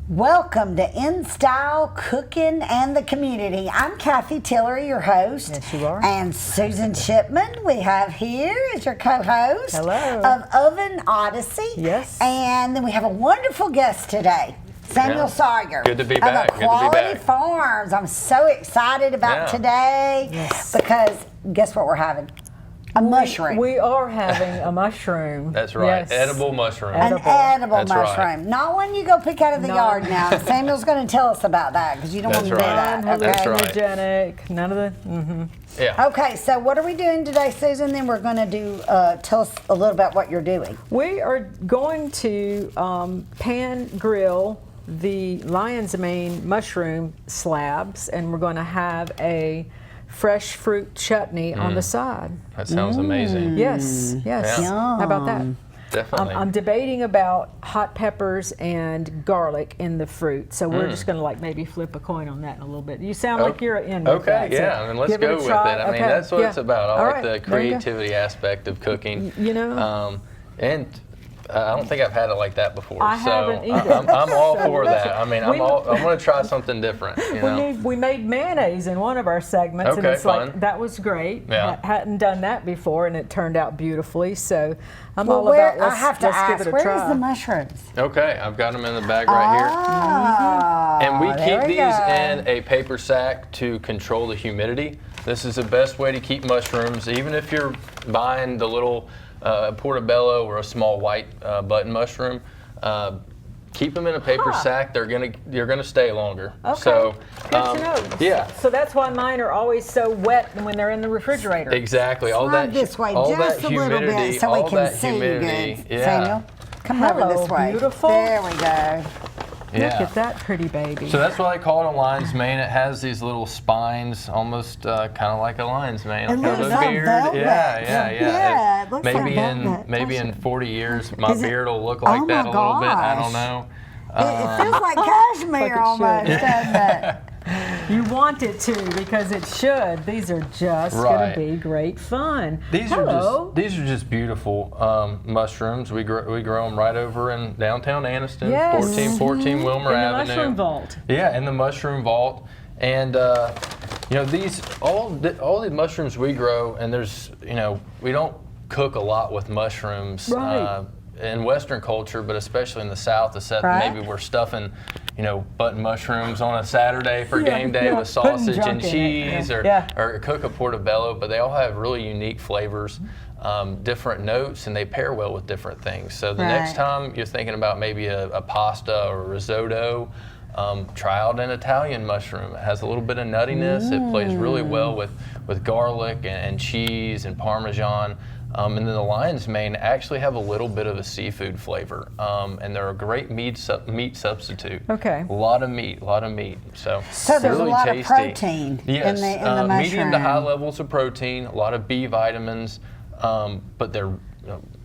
Welcome to In Style Cooking and the Community. I'm Kathy Tillery, your host. Yes, you are. And Susan Shipman, we have here as your co-host. Hello. Of Oven Odyssey. Yes. And then we have a wonderful guest today, Samuel Sawyer. Good to be back. Of Aquality Farms. I'm so excited about today because guess what we're having? A mushroom. We are having a mushroom. That's right. Yes. Edible mushroom. An edible That's mushroom. right. Not one you go pick out of the yard now. Samuel's going to tell us about that because you don't want to do that. Okay? That's right. Hallucinogenic. None of the. Yeah. Okay, so what are we doing today, Susan? Then we're going to do, tell us a little about what you're doing. We are going to pan grill the lion's mane mushroom slabs, and we're going to have a fresh fruit chutney on the side. That sounds amazing. Yes, yes. Yeah. How about that? Definitely. I'm debating about hot peppers and garlic in the fruit, so we're just going to like maybe flip a coin on that in a little bit. You sound like you're in with that. Okay, yeah, I mean, let's give it go a with it. try. I mean, Okay, that's what yeah. it's about. I All like right, the there you go. creativity aspect of cooking. You know? And I don't think I've had it like that before. I haven't either. I'm all for that. I mean, I want to try something different. You know? We made mayonnaise in one of our segments, and Okay, it's fun. like, that was great. Yeah. Hadn't done that before, and it turned out beautifully, so I'm Well, all about I have to let's ask, give it a where's try. the mushrooms? Okay, I've got them in the bag right Oh, here. And we there keep we these go. in a paper sack to control the humidity. This is the best way to keep mushrooms, even if you're buying the little portobello or a small white button mushroom. Keep them in a paper sack. You're gonna stay longer. Okay. So, Good to know. yeah. So that's why mine are always so wet when they're in the refrigerator. Exactly. All Slide that this way all just that a little humidity, bit so we all can that see you humidity. good. Yeah. Samuel, come over Hello, this way. beautiful. There we go. Yeah. Look at that pretty baby. So that's why I call it a lion's mane. It has these little spines, almost kind of like a lion's mane. It Like looks a like beard. velvet. Yeah. Yeah, it looks like maybe velvet. maybe in 40 years, my Is it- beard will look like Oh that my a little bit. I gosh. don't know. It feels like cashmere Like it almost, should. doesn't it? You want it to because it should. These are just Right. going to be great fun. These Hello. are just beautiful mushrooms. We grow them right over in downtown Anniston, Yes. 1414 Wilmer in the Avenue. mushroom vault. Yeah, in the mushroom vault, and you know, these all the mushrooms we grow, and there's, you know, we don't cook a lot with mushrooms. Right. In Western culture, but especially in the South, except Right. maybe we're stuffing, you know, button mushrooms on a Saturday for Yeah, game day yeah, with putting sausage junk and in it, cheese, yeah. or cook a portobello. But they all have really unique flavors, different notes, and they pair well with different things. So the next Right. time you're thinking about maybe a pasta or a risotto, try out an Italian mushroom. It has a little bit of nuttiness. It plays really well with garlic and cheese and Parmesan. And then the lion's mane actually have a little bit of a seafood flavor, and they're a great meat substitute. Okay. A lot of meat. So So there's really a lot tasty. of protein Yes, in the mushroom. medium to high levels of protein, a lot of B vitamins, but they're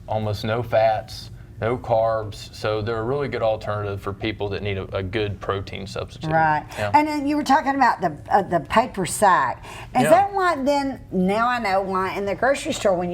almost no fats, no carbs, so they're a really good alternative for people that need a good protein substitute. Right. Yeah. And then you were talking about the paper sack. Is Yeah. that why then, now I know why in the grocery store when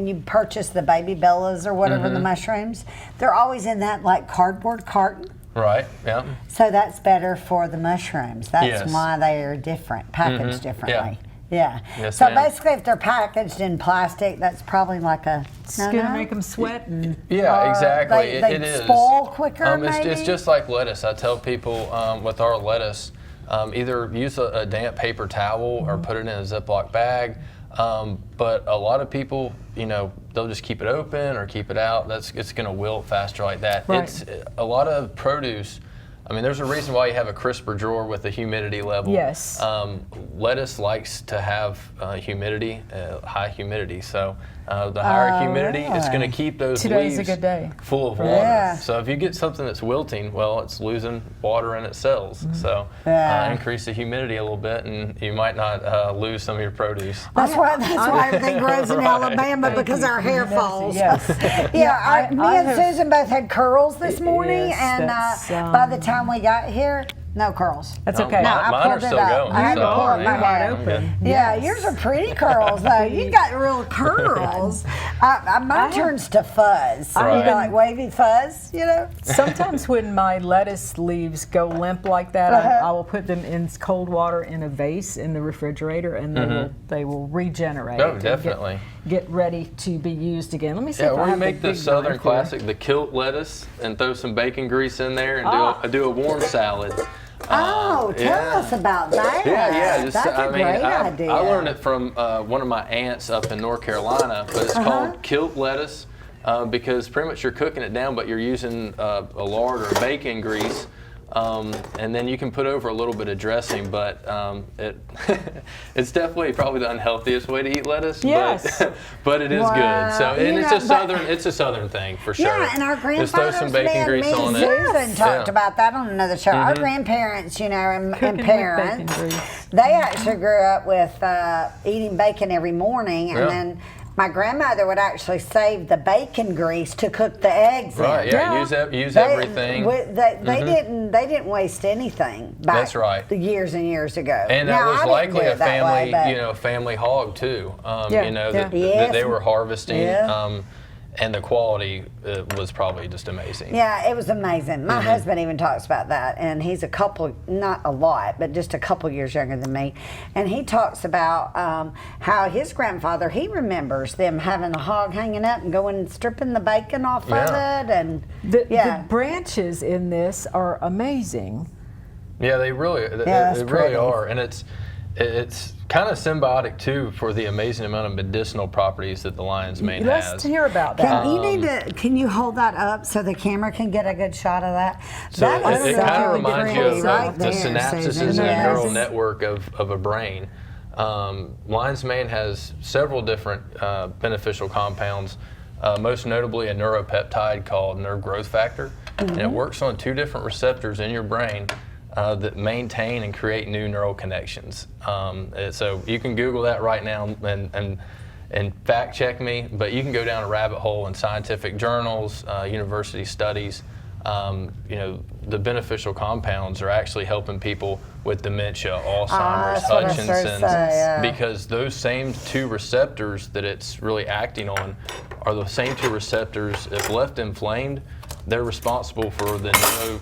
you purchase the baby bellas or whatever, Mm-hmm. the mushrooms, they're always in that like cardboard carton. Right. Yeah. So that's better for the mushrooms. That's Yes. why they are different, packaged differently. Yeah. Yes, So ma'am. basically, if they're packaged in plastic, that's probably like a It's going to make them sweat. And Yeah, exactly. They it is. spoil quicker, It's maybe? just like lettuce. I tell people with our lettuce, either use a damp paper towel or put it in a Ziploc bag. But a lot of people, you know, they'll just keep it open or keep it out. It's going to wilt faster like that. Right. It's a lot of produce. I mean, there's a reason why you have a crisper drawer with a humidity level. Yes. Lettuce likes to have humidity, high humidity. So the higher humidity, it's going to keep those Today's a leaves good day. full of water. Yeah. So if you get something that's wilting, well, it's losing water in its cells. So Yeah. increase the humidity a little bit, and you might not lose some of your produce. That's why everything grows in Alabama, because our hair falls. Yes. Yeah, me I and have- Susan both had curls this morning, Yes, and that's, by the time we got here, No curls. That's No, okay. No, I mine are pulled it still up. going. I had to so, pull up yeah. my hair. Wide open. Yeah, Yes. yours are pretty curls though. You got real curls. Mine turns to fuzz. Right. You know, like wavy fuzz. You know. Sometimes when my lettuce leaves go limp like that, I will put them in cold water in a vase in the refrigerator, and they will regenerate. Oh, and definitely. Get ready to be used again. Let me see Yeah, if I we have make the the big Southern knife here. classic, the kilt lettuce, and throw some bacon grease in there, and do a warm salad. Oh, tell us about that. Yeah. That's a great idea. I learned it from one of my aunts up in North Carolina, but it's called kilt lettuce because pretty much you're cooking it down, but you're using a lard or bacon grease. And then you can put over a little bit of dressing, but it's definitely probably the unhealthiest way to eat lettuce. Yes. But it is good. So and it's a southern thing for sure. Yeah, and our Just throw grandfathers, some bacon man, grease me on and it. Susan talked Yeah. about that on another show. Our grandparents, you know, and Cooking with parents, bacon grease. they actually grew up with eating bacon every morning, and Yeah. then my grandmother would actually save the bacon grease to cook the eggs Right. in. Yeah. Yeah. Use They, everything. they didn't waste anything back That's right. years and years ago. And that Now, was I didn't likely do a it that family, way, but- family hog too. Yeah, You know, yeah. that Yes. they were harvesting, Yeah. and the quality was probably just amazing. Yeah, it was amazing. My husband even talks about that, and he's not a lot, but just a couple years younger than me. And he talks about how his grandfather, he remembers them having a hog hanging up and going and stripping the bacon off of Yeah. it. And The branches in this are amazing. Yeah, they really, that's they pretty. really are, and it's kind of symbiotic too for the amazing amount of medicinal properties that the lion's mane Let's has. hear about that. Can you hold that up so the camera can get a good shot of that? So That is it so kind of reminds you pretty of right the there, synapses Susan. in the Yes. neural network of a brain. Lion's mane has several different beneficial compounds, most notably a neuropeptide called nerve growth factor, and it works on 2 different receptors in your brain that maintain and create new neural connections. So you can Google that right now and fact check me, but you can go down a rabbit hole in scientific journals, university studies. The beneficial compounds are actually helping people with dementia, Alzheimer's, that's what I started to Hutchinson's, say, yeah. because those same 2 receptors that it's really acting on are the same 2 receptors, if left inflamed, they're responsible for the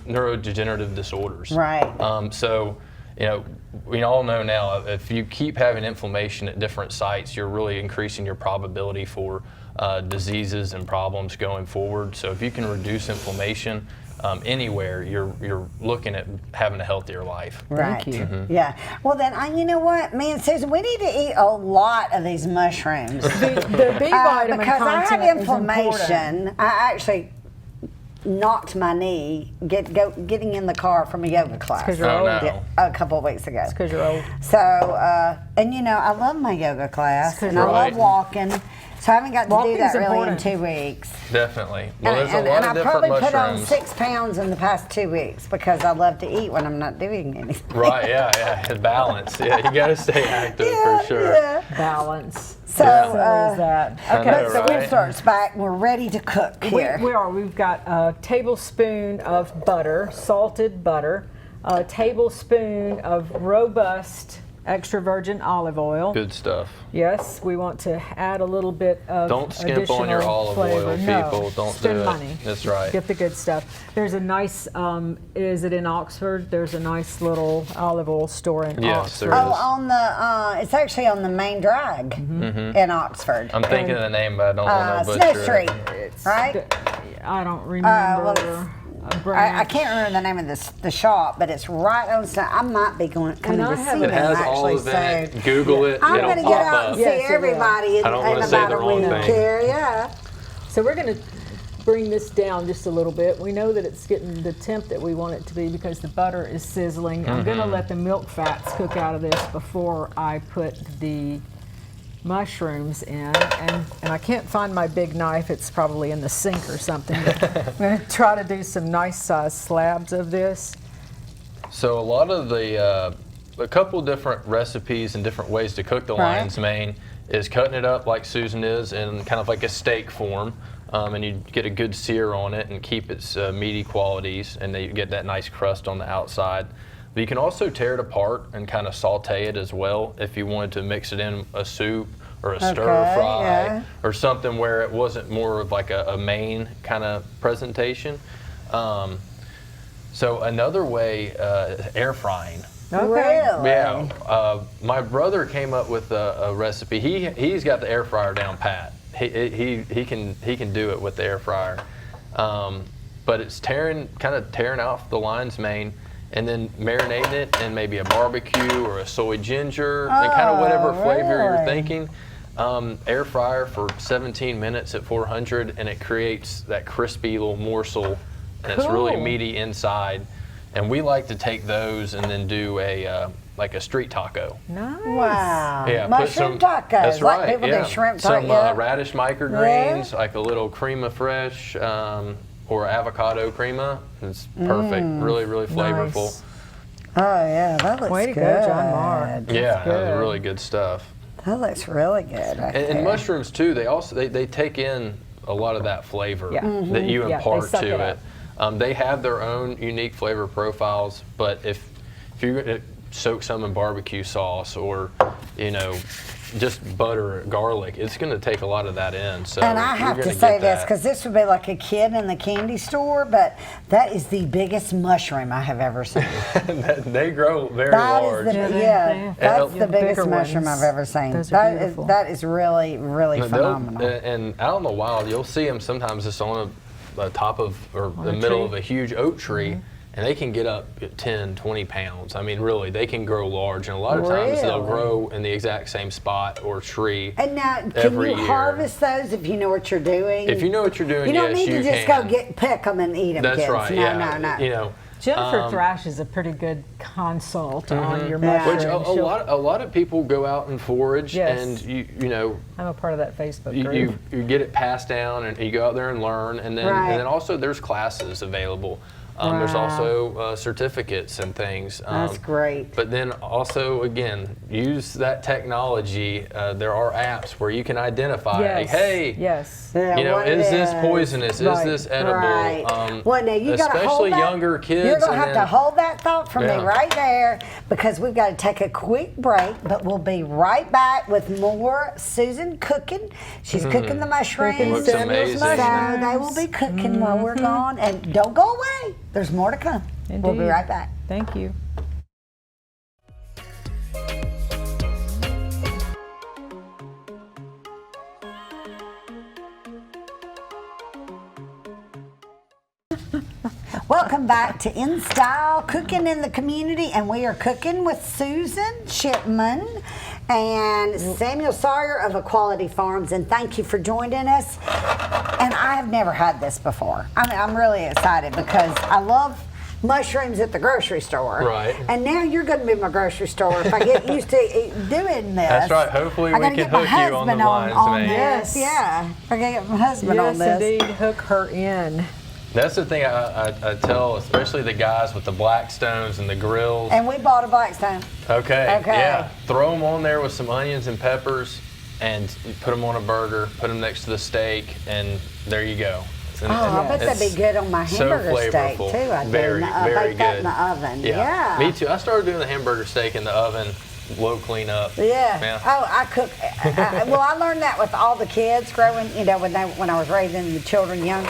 neurodegenerative disorders. Right. So, we all know now if you keep having inflammation at different sites, you're really increasing your probability for diseases and problems going forward. So if you can reduce inflammation anywhere, you're looking at having a healthier life. Right. you. Yeah. Well, then, you know what, man, Susan, we need to eat a lot of these mushrooms. The B vitamin because I content have is important. inflammation. I actually knocked my knee getting in the car from a yoga class 'cause you're old. No. a couple of weeks ago. Because you're old. So, and I love my yoga class, and I Right. love walking. So I haven't got to do Walking's that really important. in 2 weeks. Definitely. Well, there's a And lot I of different probably put on mushrooms. 6 pounds in the past 2 weeks because I love to eat when I'm not doing anything. Right, yeah. Balance. Yeah, you got to stay active for sure. Yeah. Balance. So, So is that. I Okay, know, so right? it starts back. We're ready to cook here. we are. We've got a tablespoon of butter, salted butter, a tablespoon of robust extra virgin olive oil. Good stuff. Yes, we want to add a little bit of Don't skimp on your additional olive flavor. oil, No, people. Don't spend do it. money. That's right. Get the good stuff. There's a nice, is it in Oxford? There's a nice little olive oil store in Yes, Oxford. there Oh, is. on the it's actually on the main drag in Oxford. I'm thinking of the name, but I don't want to Snow butcher Street, it. right? I don't remember. well, a brand. I can't remember the name of the shop, but it's right on. I might be coming I to have see it. them It has all actually. of it. So Google it. I'm It'll going to pop get out up. and Yes, see it will. everybody in I don't wanna about say a the wrong week thing. here. Yeah. So we're going to bring this down just a little bit. We know that it's getting the temp that we want it to be because the butter is sizzling. I'm going to let the milk fats cook out of this before I put the mushrooms in. And I can't find my big knife. It's probably in the sink or something. But I'm going to try to do some nice sized slabs of this. So a lot of a couple different recipes and different ways to cook the Right. lion's mane is cutting it up like Susan is in kind of like a steak form. And you get a good sear on it and keep its meaty qualities, and then you get that nice crust on the outside. But you can also tear it apart and kind of saute it as well if you wanted to mix it in a soup or a stir fry or something where it wasn't more of like a main kind of presentation. So another way, air frying. Okay. Really? Yeah. My brother came up with a recipe. He's got the air fryer down pat. He can do it with the air fryer. But it's kind of tearing off the lion's mane and then marinating it in maybe a barbecue or a soy ginger and kind of whatever flavor you're thinking. Air fryer for 17 minutes at 400, and it creates that crispy little morsel, and it's really meaty inside. And we like to take those and then do like a street taco. Nice. Wow. Yeah, Mushroom tacos. That's like right. people Yeah. do shrimp Some tacos. radish microgreens, like a little crema fresh, or avocado crema. It's perfect. Really, really flavorful. Nice. Oh yeah, that looks Way to good. go, John Mark. Yeah, good. that was really good stuff. That looks really good. Right And there. mushrooms too. They take in a lot of that flavor Yeah. that you Yeah, they impart suck to it it. up. They have their own unique flavor profiles, but if you're going to soak some in barbecue sauce or just butter, garlic, it's going to take a lot of that in. So And I you're have to gonna say get this that. because this would be like a kid in the candy store, but that is the biggest mushroom I have ever seen. They grow very That large. is the Yeah, that's the the biggest bigger mushroom ones. I've ever seen. Those are That is beautiful. that is really really And phenomenal. and out in the wild, you'll see them sometimes just on the top of or the a middle tree. of a huge oak tree, and they can get up 10, 20 pounds. I mean, really, they can grow large, and a lot of times they'll Really? grow in the exact same spot or tree. And now, can every you year. harvest those if you know what you're doing? If you know what you're doing, you don't yes, need to you just can. go pick them and eat them. That's kids. right. No, yeah. no. You know, Jennifer Thrash is a pretty good consult on your Yeah. mushrooms. which a lot of people go out and forage, Yes. and you know. I'm a part of that Facebook You, group. you get it passed down, and you go out there and learn, and then Right. and then also there's classes available. There's Wow. also certificates and things. That's great. But then also, again, use that technology. There are apps where you can identify, Yes. hey, Yes. Yeah, you know, what it is this is. poisonous? Right. Is this edible? Right. Well, now you got to hold especially that. younger kids. You're gonna and have then- to hold that thought for me Yeah. right there because we've got to take a quick break. But we'll be right back with more Susan cooking. She's cooking the mushrooms. Looks amazing. So they will be cooking while we're gone, and don't go away. There's more to come. We'll be Indeed. right back. Thank you. Welcome back to In Style, Cooking in the Community, and we are cooking with Susan Shipman and Samuel Sawyer of Aquality Farms, and thank you for joining us. And I have never had this before. I'm really excited because I love mushrooms at the grocery store. Right. And now you're going to be my grocery store if I get used to doing this. That's right. Hopefully I we gotta can get my hook you on the husband lines, on mate. this. Yeah. I got to get my husband on Yes, this. indeed. Hook her in. That's the thing I tell, especially the guys with the Blackstones and the grills. And we bought a Blackstone. Okay. Okay. Yeah. Throw them on there with some onions and peppers, and you put them on a burger. Put them next to the steak, and there you go. And Oh, I bet that'd it's be good on my so hamburger steak flavorful. too. I Very, very bake that good. in the oven. Yeah. Me too. I started doing the hamburger steak in the oven, low cleanup. Yeah. Oh, I cook. Well, I learned that with all the kids growing. You know, when I was raising the children young,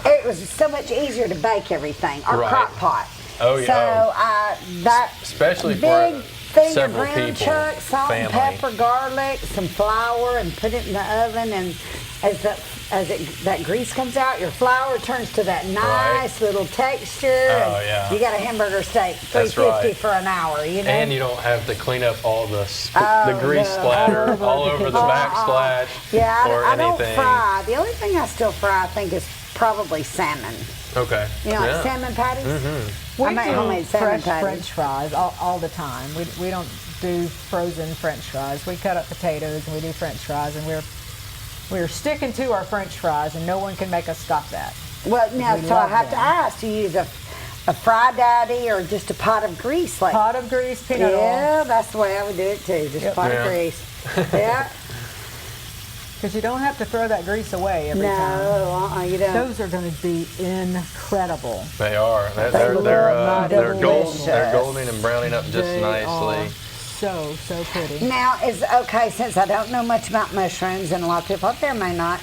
it was so much easier to bake everything. Our Right. crock pot. Oh, yeah. So that Especially for big thing of several ground people, chuck, salt and family. pepper, garlic, some flour, and put it in the oven. And that grease comes out, your flour turns to that nice little texture. Oh, and yeah. You got a hamburger steak, That's $3.50 right. for an hour. You know. And you don't have to clean up all the Oh, grease no. splatter all over the backsplash Yeah, or I don't anything. fry. The only thing I still fry, I think, is probably salmon. Okay. You know, yeah. like salmon patties. Mm-hmm. I make homemade salmon fresh patties. French fries all the time. We don't do frozen French fries. We cut up potatoes and we do French fries, and we're sticking to our French fries, and no one can make us stop that. Well, now, We so I love have to them. ask: do you use a fry daddy or just a pot of grease? Like, Pot of grease, peanut oil. yeah, that's the way I would do it too. Just Yep. pot Yeah. of grease. Yeah. Because you don't have to throw that grease away every time. No, you don't. Those are going to be incredible. They are. They're delicious. They're golden and browning up just They nicely. are so pretty. Now, okay, since I don't know much about mushrooms, and a lot of people out there may not,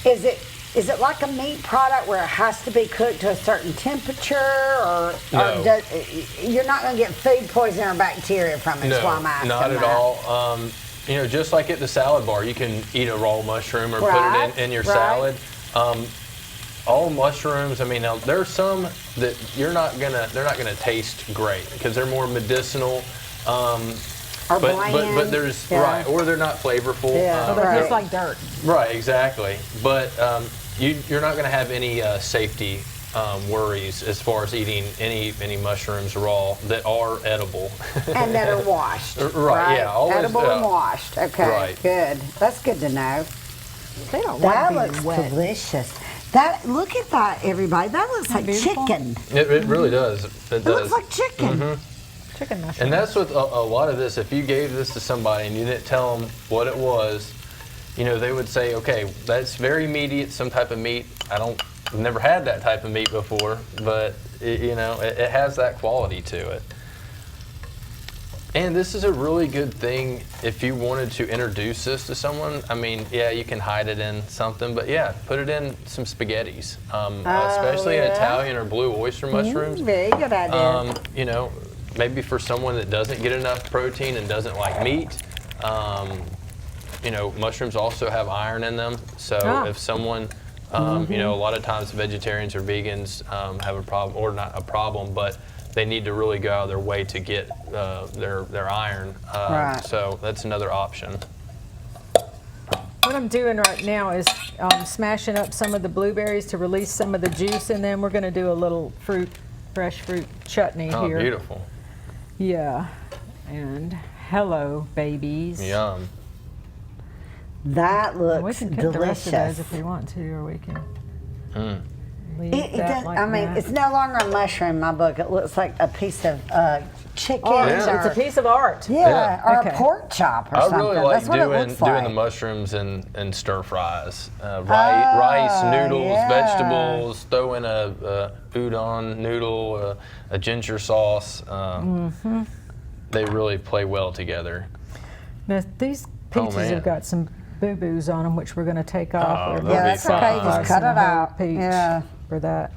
is it like a meat product where it has to be cooked to a certain temperature, or No. You're not going to get food poisoning or bacteria from it? Is why I'm asking not at that. all. You know, just like at the salad bar, you can eat a raw mushroom or Right, put it in your right. salad. All mushrooms. I mean, now there's some that they're not gonna taste great because they're more medicinal. Or but bland. there's Yeah. right, or they're not flavorful. Yeah. So they Right. taste like dirt. Right, exactly. But you're not going to have any safety worries as far as eating any mushrooms raw that are edible. And that are washed. Right, yeah, always, edible and washed. Okay, right. good. That's good to know. They don't That like looks being wet. delicious. Look at that, everybody. That looks like beautiful? chicken. It really does. It looks like chicken. Chicken mushrooms. And that's with a lot of this. If you gave this to somebody and you didn't tell them what it was, you know, they would say, okay, that's very meaty. It's some type of meat. I've never had that type of meat before, but it has that quality to it. And this is a really good thing if you wanted to introduce this to someone. I mean, yeah, you can hide it in something, but yeah, put it in some spaghettis, especially yeah? Italian or blue oyster mushrooms. Very good idea. You know, maybe for someone that doesn't get enough protein and doesn't like meat, you know, mushrooms also have iron in them. So if someone, you know, a lot of times vegetarians or vegans have a problem, or not a problem, but they need to really go out of their way to get their iron. Right. So that's another option. What I'm doing right now is smashing up some of the blueberries to release some of the juice, and then we're going to do a little fresh fruit chutney Oh, here. beautiful. Yeah. And hello, babies. Yum. That We looks can cook the rest of those delicious. if we want to, or we can leave It that does, like I mean, that. it's no longer a mushroom in my book. It looks like a piece of chicken. Art. Yeah. It's a piece of art. Yeah, or Okay. a pork chop or I something. really like That's what it doing looks like. the mushrooms and stir fries. Rice, noodles, yeah. vegetables. Throw in a udon noodle, a ginger sauce. They really play well together. Now, these peaches man. have got some boo-boos on them, which we're going to take off. Oh, They're they'll Yeah, be that's okay. fine. Just cut slicing it the whole out. peach Yeah. for that.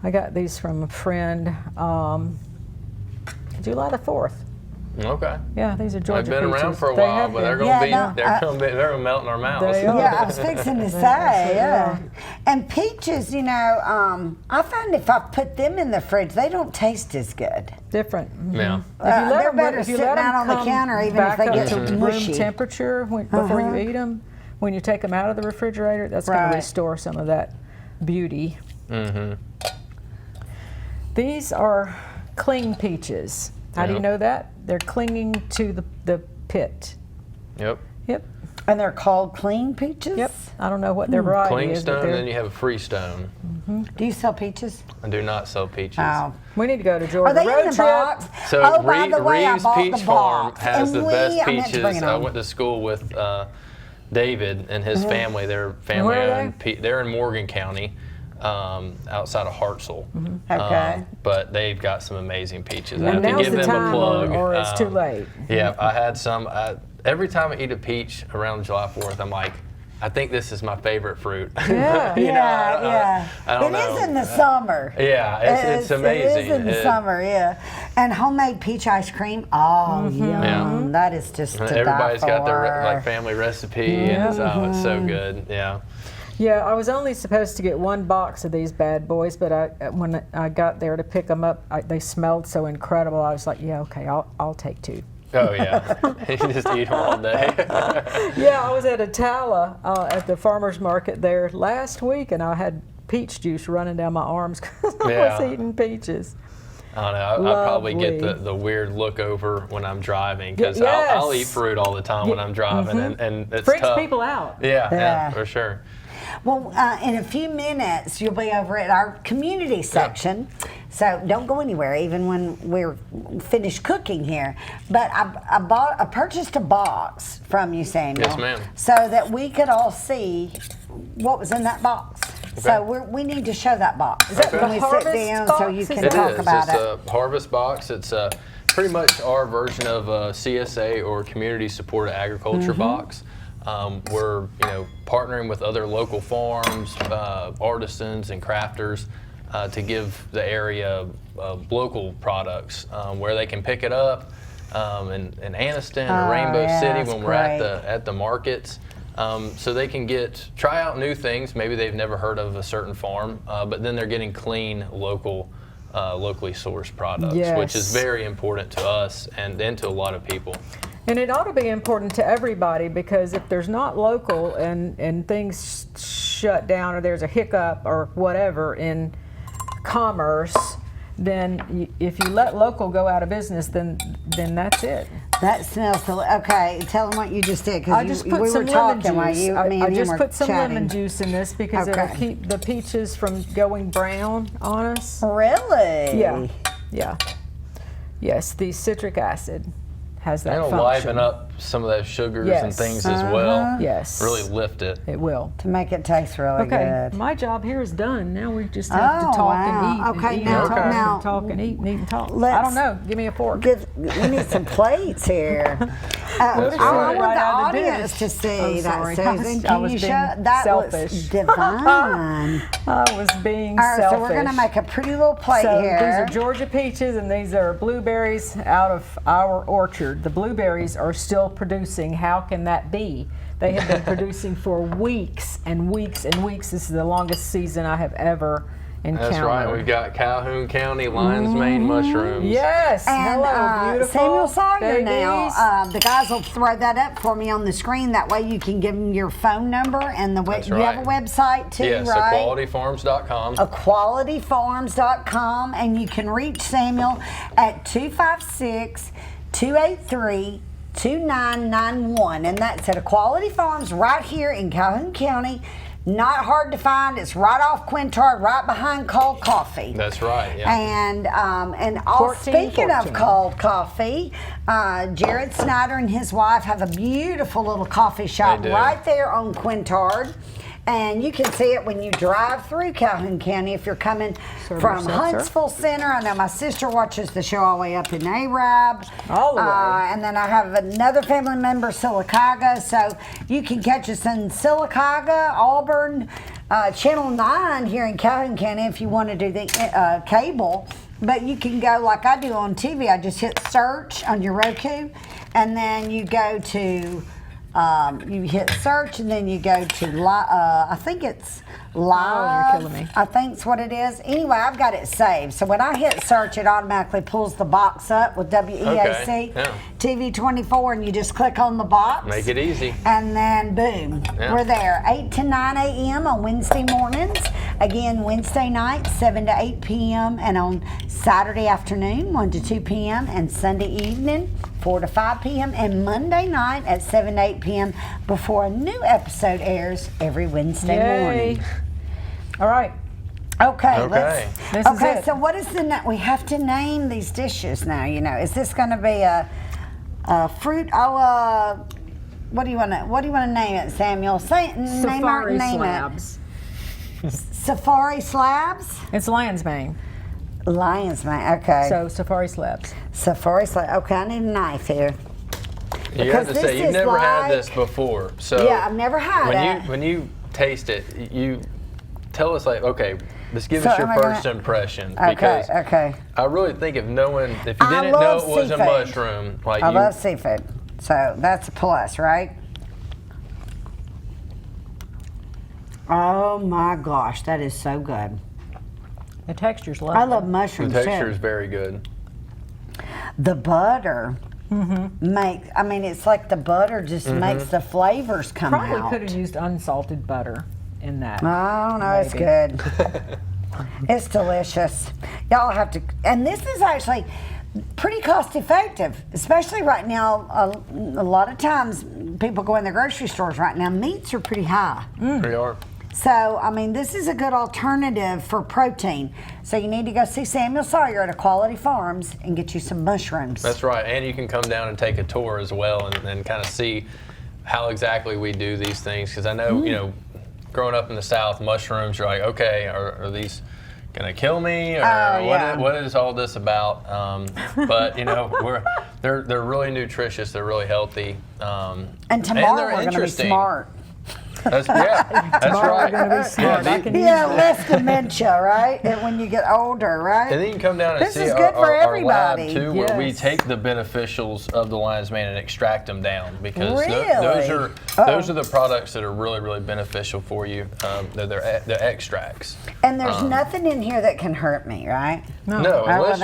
I got these from a friend July the 4th. Okay. Yeah, these are Georgia They've been around peaches. for a They while, have but they're been. gonna Yeah, they're gonna melt in our mouths. They are. Yeah, I was fixing to say, yeah. And peaches, you know, I find if I put them in the fridge, they don't taste as good. Different. Yeah. They're better sitting out on the counter, even if they get to mushy. room temperature before you eat them. When you take them out of the refrigerator, that's going Right. to restore some of that beauty. These are cling peaches. How do you Yep. know that? They're clinging to the pit. Yep. Yep. And they're called clean peaches? Yep. I don't know what their variety Clean is, but stone, then they're. you have a freestone. Do you sell peaches? I do not sell peaches. Oh. We need to go to Georgia. Are they Road in the trip. box? So oh, by the way, I Reeves bought Peach the Farm box. has And the best I meant to peaches. bring it I on. went to school with David and his family. They're family Where are owned. They're in Morgan County, outside of Hartselle. Okay. But they've got some amazing peaches. I And have to now's give the them a time, plug. or it's too late. Yeah, I had some. Every time I eat a peach around July 4th, I'm like, I think this is my favorite fruit. Yeah. You know, Yeah. I don't It know. is in the summer. Yeah, it's amazing. It is in the summer, yeah. And homemade peach ice cream. Oh, yum. Yeah. That is just to Everybody's die got their for. like family recipe, and it's so good. Yeah. Yeah, I was only supposed to get one box of these bad boys, but when I got there to pick them up, they smelled so incredible. I was like, yeah, okay, I'll take two. Oh yeah. You can just eat them all day. Yeah, I was at Atala at the farmer's market there last week, and I had peach juice running down my arms because I Yeah. was eating peaches. I don't know. I probably get Lovely. the weird look over when I'm driving because Yes. I'll eat fruit all the time when I'm driving, and it's Freaks tough. people out. Yeah, Yeah. for sure. Well, in a few minutes, you'll be over at our community section. So don't go anywhere, even when we're finished cooking here. But I purchased a box from you, Samuel. Yes, ma'am. So that we could all see what was in that box. Okay. So we need to show that box. Is that Okay. when we The sit harvest down box, so you is can it? talk about It's it? a harvest box. It's pretty much our version of a CSA or community supported agriculture box. We're partnering with other local farms, artisans, and crafters to give the area local products where they can pick it up in Anniston or Rainbow yeah, City that's when we're at the markets. So they can try out new things. Maybe they've never heard of a certain farm, but then they're getting clean, locally sourced products, which is Yes. very important to us and to a lot of people. And it ought to be important to everybody, because if there's not local and things shut down or there's a hiccup or whatever in commerce, then if you let local go out of business, then that's it. That smells okay. Tell them what you just did, I because just put we some were lemon talking while juice. me I and him just were put some chatting. lemon juice in this because Okay. it'll keep the peaches from going brown on us. Really? Yeah. Yes, the citric acid has that And it'll function. liven up some of those sugars and Yes. things as well. Yes. Really lift it. It will. To make it taste really Okay, good. my job here is done. Now we just have Oh, to talk wow. and eat. Okay, and eat now- and talk now, and talk and eat and talk. I let's- don't know. Give me a fork. We need some plates here. I right. want Right the out of the audience dish. to see I'm that, sorry. Susan. I Can was you being show? That selfish. looks divine. I was being All right, selfish. so we're going to make a pretty little plate So here. these are Georgia peaches, and these are blueberries out of our orchard. The blueberries are still producing. How can that be? They have been producing for weeks and weeks and weeks. This is the longest season I have ever encountered. That's right. We've got Calhoun County Lion's Mane mushrooms. Yes. And Hello, beautiful Samuel Sawyer babies. now, the guys will throw that up for me on the screen. That way you can give them your phone number and you That's have a right. website too, Yes, right? aqualityfarms.com. Aqualityfarms.com, and you can reach Samuel at 256-283-2991, and that's at Aquality Farms right here in Calhoun County. Not hard to find. It's right off Quintard, right behind Cold Coffee. That's right. Yeah. And speaking of 14. cold coffee, Jared Snyder and his wife have a beautiful little coffee shop They do. right there on Quintard. And you can see it when you drive through Calhoun County if you're coming Serve from yourself, sir. Huntsville Center. I know my sister watches the show all the way up in Arab. All the way. And then I have another family member, Sylacauga. So you can catch us in Sylacauga, Auburn, Channel 9 here in Calhoun County if you want to do the cable. But you can go like I do on TV. I just hit search on your Roku, and then you go to... you hit search, and then you go to I think it's live. you're killing me. I think's what it is. Anyway, I've got it saved. So when I hit search, it automatically pulls the box up with WEAC Okay, yeah. TV 24, and you just click on the box. Make it easy. And then boom, Yeah. we're there. 8 to 9 a.m. on Wednesday mornings. Again, Wednesday night, 7 to 8 p.m. And on Saturday afternoon, 1 to 2 p.m. And Sunday evening, 4 to 5 p.m. And Monday night at 7 to 8 p.m. before a new episode airs every Wednesday Yay. morning. All right. Okay, Okay. This is okay, it. so what is we have to name these dishes now, Is this going to be a fruit, what do you want to name it, Samuel? Safari name slabs. it. Safari slabs? It's lion's mane. Lion's mane, okay. So safari slabs. Safari slabs, okay, I need a knife here. You Because have to this say you've is never had like- this before. So Yeah, I've never had it. When you taste it, you tell us okay, let's give So us your am I first gonna- impression, Okay, because okay. I really think if you I didn't know love it was a seafood. mushroom, I love seafood, so that's a plus, right? Oh my gosh, that is so good. The texture's lovely. I love the mushrooms texture is too. very good. The butter makes, it's like the butter just makes the flavors come Probably out. could have used unsalted butter in that. I don't know, it's Maybe. good. It's delicious. Y'all have to, and this is actually pretty cost effective, especially right now. A lot of times people go in the grocery stores right now, meats are pretty high. Pretty hard. So, I mean, this is a good alternative for protein. So you need to go see Samuel Sawyer at Aquality Farms and get you some mushrooms. That's right, and you can come down and take a tour as well and kind of see how exactly we do these things. Because I know, you know, growing up in the South, mushrooms, you're like, okay, are these gonna kill me, or what is all this about? But you know, they're really nutritious. They're really healthy. And tomorrow we're gonna be smart. That's right. We're gonna be smart. Less dementia, right? And when you get older, right? And then you can come down and see our lab too, where we take the beneficials of the lion's mane and extract them down, because those are the products that are really, really beneficial for you. They're extracts. And there's nothing in here that can hurt me, right? No, unless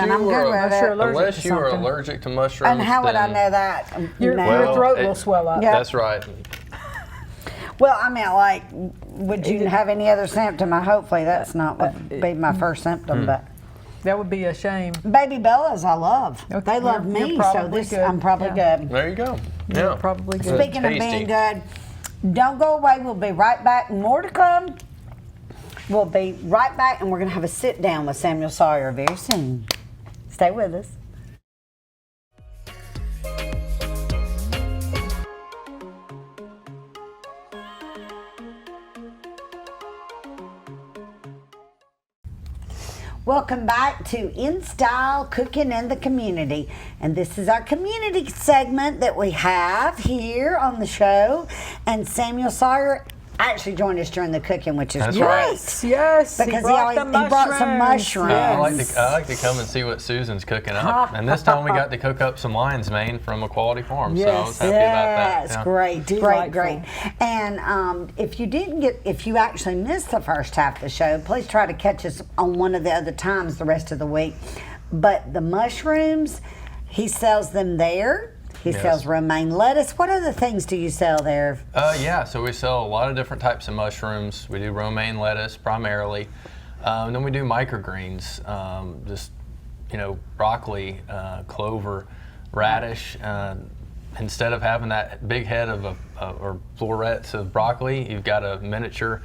you are to allergic to mushrooms. And how would I know that? Your throat will swell up. Yep. That's right. Well, I mean, like, would you have any other symptom? Hopefully that's not would be my first symptom, but that would be a shame. Baby Bellas, I love. Okay. They love me, so I'm probably good. There you go. Yeah, probably good. Speaking of being good, don't go away. We'll be right back. More to come. We'll be right back, and we're going to have a sit down with Samuel Sawyer very soon. Stay with us. Welcome back to In Style Cooking in the Community. And this is our community segment that we have here on the show. And Samuel Sawyer actually joined us during the cooking, which is That's great. right. Yes, because he brought some mushrooms. I like to come and see what Susan's cooking up. And this time we got to cook up some lion's mane from Aquality Farms. So I was happy about that. Yes, great. And if you actually missed the first half of the show, please try to catch us on one of the other times the rest of the week. But the mushrooms, he sells them there. He sells romaine lettuce. What other things do you sell there? So we sell a lot of different types of mushrooms. We do romaine lettuce primarily. And then we do microgreens, broccoli, clover, radish. Instead of having that big head or florets of broccoli, you've got a miniature,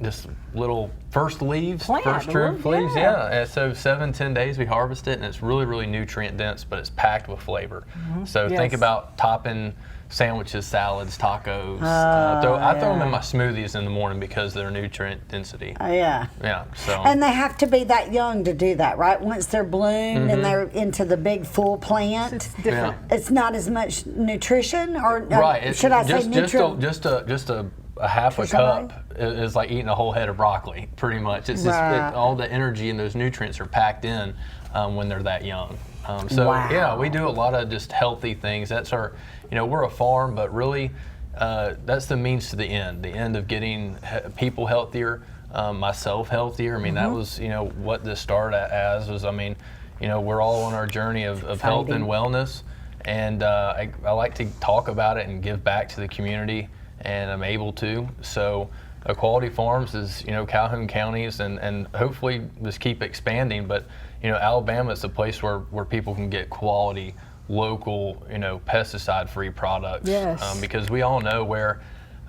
just little first leaves, first trim leaves. And so 7-10 days we harvest it, and it's really, really nutrient dense, but it's packed with flavor. So think about topping sandwiches, salads, tacos. I throw them in my smoothies in the morning because of their nutrient density. So and they have to be that young to do that, right? Once they're bloomed and they're into the big full plant, it's different. It's not as much nutrition, or should I say nutrient? Just a half a cup is like eating a whole head of broccoli, pretty much. It's all the energy and those nutrients are packed in when they're that young. We do a lot of just healthy things. That's our, we're a farm, but really that's the means to the end of getting people healthier, myself healthier. I mean, that was, what this started as was, we're all on our journey of health and wellness. And I like to talk about it and give back to the community, and I'm able to. So Aquality Farms is, Calhoun counties, and hopefully just keep expanding. But, Alabama is a place where people can get quality, local, pesticide-free products. Yes. Because we all know where,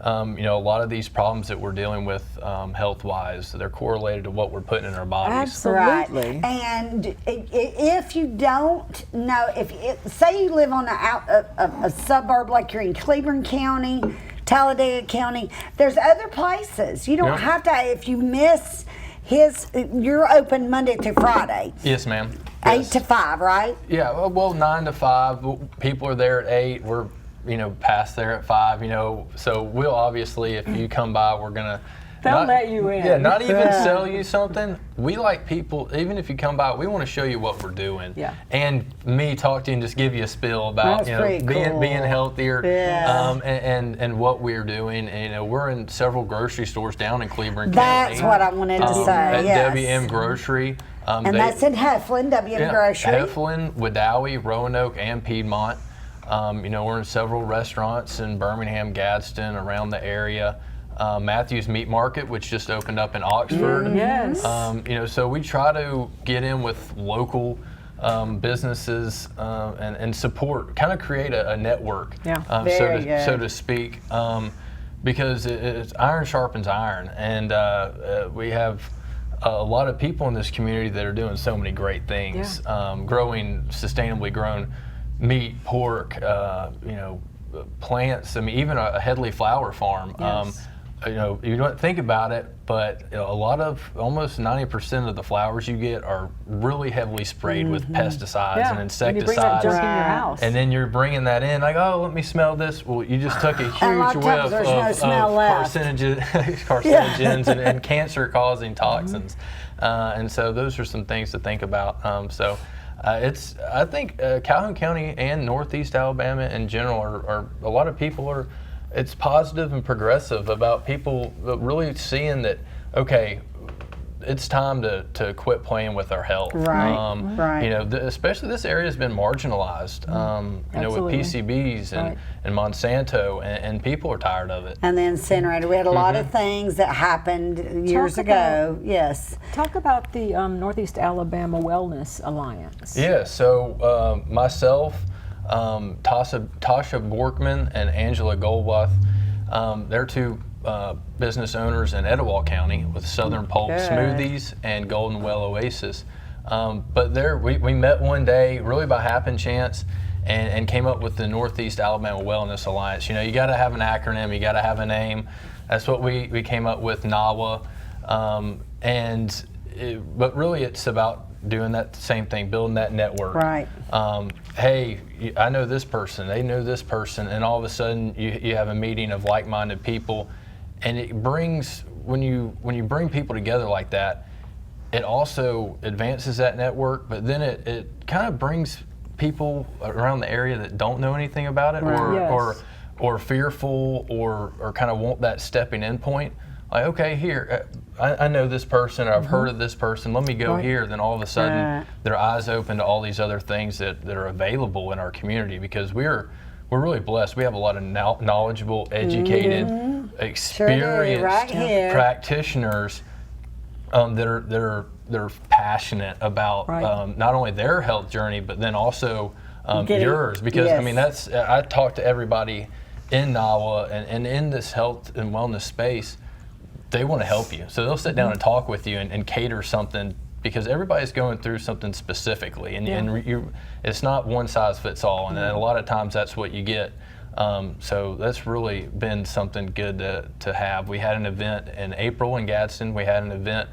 a lot of these problems that we're dealing with health-wise, they're correlated to what we're putting in our bodies. Absolutely. Right. And if you don't know, say you live on a suburb, like you're in Cleveland County, Talladega County, there's other places. You don't have to, if you miss you're open Monday through Friday. Yes, ma'am. 8 to 5, right? Yeah, well, 9 to 5. People are there at 8. We're, past there at 5, So we'll obviously, if you come by, we're going to... They'll let you in. Yeah, not even sell you something. We like people, even if you come by, we want to show you what we're doing. Yeah. And me talk to you and just give you a spill about being healthier and what we're doing. And we're in several grocery stores down in Cleveland County. That's what I wanted to say. At WM Grocery. And that's in Heflin, WM Grocery. Heflin, Wedowee, Roanoke, and Piedmont. We're in several restaurants in Birmingham, Gadsden, around the area. Matthews Meat Market, which just opened up in Oxford. Yes. So we try to get in with local businesses and support, kind of create a network, so to speak. because it's iron sharpens iron, and we have a lot of people in this community that are doing so many great things, growing sustainably grown meat, pork, plants. I mean, even a Headley flower farm. Yes. You don't think about it, but a lot of, almost 90% of the flowers you get are really heavily sprayed with pesticides and And you bring that insecticides. junk in your house. And then you're bringing that in, like, oh, let me smell this. Well, you just took a And a lot huge of times whiff there's no of smell left. carcinogens and cancer-causing toxins. And so those are some things to think about. I think Calhoun County and Northeast Alabama in general are a lot of people are. It's positive and progressive about people really seeing that, okay, it's time to quit playing with our health. Right, right. Especially this area has been marginalized, with Absolutely. PCBs and Monsanto, and people are tired of it. And the incinerator. We had a lot of things that happened years ago. Yes. Talk about the Northeast Alabama Wellness Alliance. Yeah, so myself, Tasha Borkman and Angela Goldwath, they're two business owners in Etowah County with Southern Pulp Good. Smoothies and Golden Well Oasis. But we met one day really by happen chance and came up with the Northeast Alabama Wellness Alliance. You got to have an acronym, you got to have a name. That's what we came up with, NAWA. But really it's about doing that same thing, building that network. Right. Hey, I know this person, they know this person, and all of a sudden you have a meeting of like-minded people, and it brings, when you bring people together like that, it also advances that network, but then it kind of brings people around the area that don't know anything about it, Right. or fearful, or kind of want that stepping in point. Like, okay, here, I know this person, or I've heard of this person, let me go Right. here. Then all of a sudden, Right. their eyes open to all these other things that are available in our community, because we're really blessed. We have a lot of knowledgeable, educated, experienced right here. practitioners that are passionate about Right. not only their health journey, but then also Getting- yours. Because I yes. mean, I talk to everybody in NAWA and in this health and wellness space. They want to help you, so they'll sit down and talk with you and cater something, because everybody's going through something specifically, and it's not one size fits all, and a lot of times that's what you get. So that's really been something good to have. We had an event in April in Gadsden. We had an event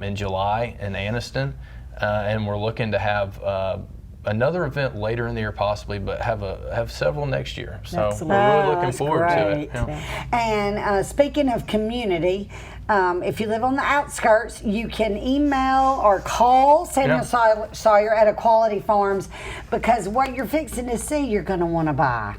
in July in Anniston, and we're looking to have another event later in the year possibly, but have several next year. So Excellent. we're really looking That's forward to it. great. Yeah. And speaking of community, if you live on the outskirts, you can email or call Samuel Sawyer at Aquality Farms, because what you're fixing to see, you're going to want to buy.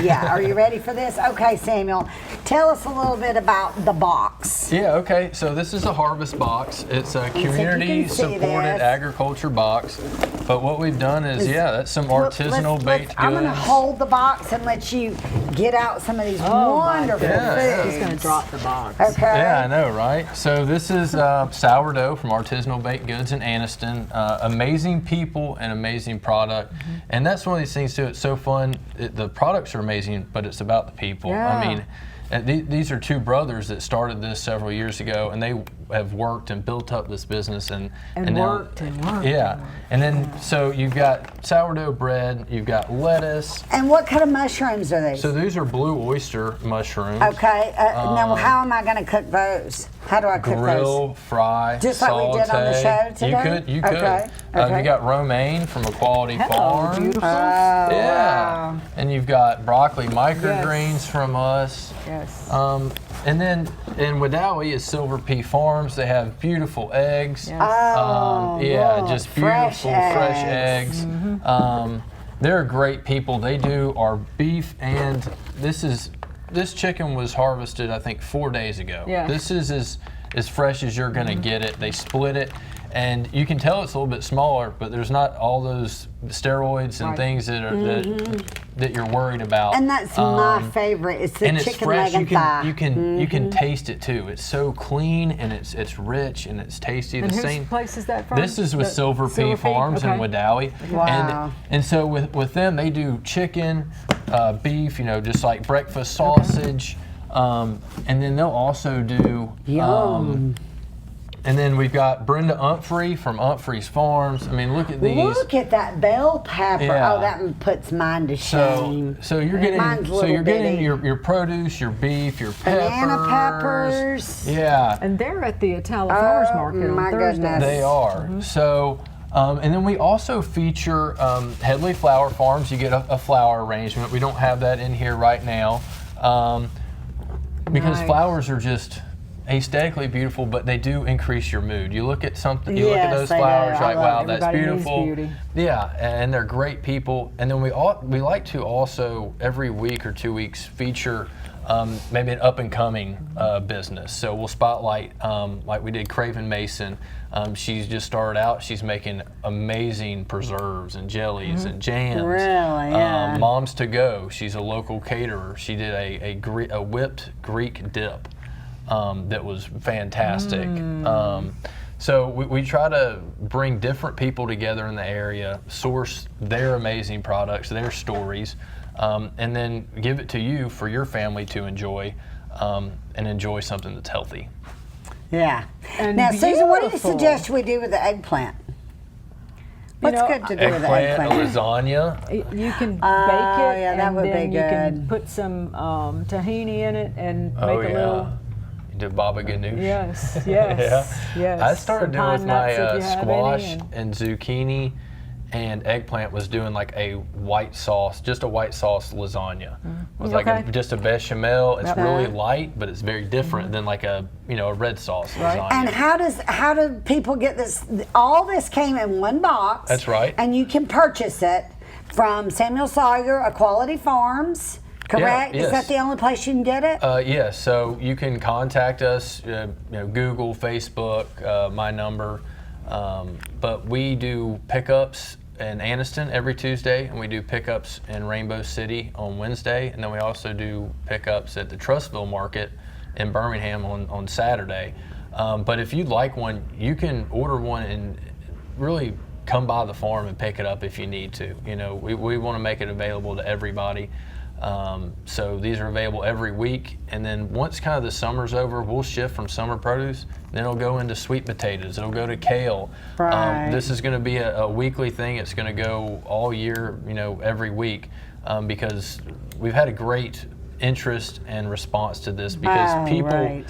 Yeah, are you ready for this? Okay, Samuel, tell us a little bit about the box. Yeah, okay, so this is a harvest box. It's a community supported this. agriculture box. But what we've done is, that's some artisanal baked goods. I'm going to hold the box and let you get out some of these wonderful goodness. foods. He's going to drop the box. Okay. Yeah, I know, right? So this is sourdough from Artisanal Baked Goods in Anniston. Amazing people and amazing product. And that's one of these things too, it's so fun. The products are amazing, but it's about the people. Yeah. I mean, these are two brothers that started this several years ago, and they have worked and built up this business and now, worked and worked. Yeah, and then so you've got sourdough bread, you've got lettuce. And what kind of mushrooms are these? So these are blue oyster mushrooms. Okay, now how am I going to cook those? How do I cook Grill, those? fry, Just like we did on the show today? You could. Okay, okay. You got romaine from Aquality Hello, Farms. beautiful. Yeah. Wow. And you've got broccoli microgreens from us. Yes. And then in Wadawi is Silver Pea Farms. They have beautiful eggs. Yes. Look, Just fresh beautiful fresh eggs. They're great people. They do our beef, and this chicken was harvested, I think, 4 days ago. Yeah. This is as fresh as you're gonna get it. They split it, and you can tell it's a little bit smaller, but there's not all those steroids and Right. things that are that you're worried about. And that's my favorite. It's the And it's chicken fresh. leg and thigh. You can taste it too. It's so clean, and it's rich, and it's tasty. And the whose same place is that from? This is with The Silver Pea Farms in okay. Wadawi. Wow. And so with them, they do chicken, beef, just like breakfast sausage, And then they'll also do. Yum. And then we've got Brenda Umphrey from Umphrey's Farms. I mean, look at these. Look at that bell pepper. Yeah. Oh, that puts mine to shame. So you're getting your produce, your beef, your peppers. Banana peppers. Yeah. And they're at the Italian Farmers Market my on Thursday. goodness. They are. So, and then we also feature Headley Flower Farms. You get a flower arrangement. We don't have that in here right now because Nice. flowers are just aesthetically beautiful, but they do increase your mood. You look at something, you look at Yes, those they do. flowers, I you're like, love wow, it. that's Everybody needs beautiful. beauty. Yeah, and they're great people. And then we like to also every week or 2 weeks feature maybe an up and coming business. So we'll spotlight like we did Craven Mason. She's just started out. She's making amazing preserves and jellies and jams. Really, yeah. Moms to Go. She's a local caterer. She did a whipped Greek dip that was fantastic. So we try to bring different people together in the area, source their amazing products, their stories, and then give it to you for your family to enjoy and enjoy something that's healthy. Yeah. And Now, Susan, what do you beautiful. suggest we do with the eggplant? What's know, good to do with the Eggplant, eggplant? lasagna. You can bake it, yeah, that and would be then you can good. put some tahini in it and make Oh a yeah. little. You do baba ganoush. Yes, yes, Yeah. yes. I started Some doing with pine my nuts if you have squash any, and zucchini and eggplant was doing like a white sauce, just a white sauce lasagna. With like Okay. just a bechamel. It's Okay. really light, but it's very different than like a a red sauce lasagna. And how do people get this? All this came in one box. That's right. And you can purchase it from Samuel Sawyer, Aquality Farms. Correct? yes. Is that the only place you can get it? Yes, so you can contact us, Google, Facebook, my number. But we do pickups in Anniston every Tuesday, and we do pickups in Rainbow City on Wednesday, and then we also do pickups at the Trustville Market in Birmingham on Saturday. But if you'd like one, you can order one and really come by the farm and pick it up if you need to. We want to make it available to everybody. So these are available every week, and then once kind of the summer's over, we'll shift from summer produce, then it'll go into sweet potatoes, it'll go to kale. Right. This is going to be a weekly thing. It's going to go all year, every week, because we've had a great interest and response to this because people right.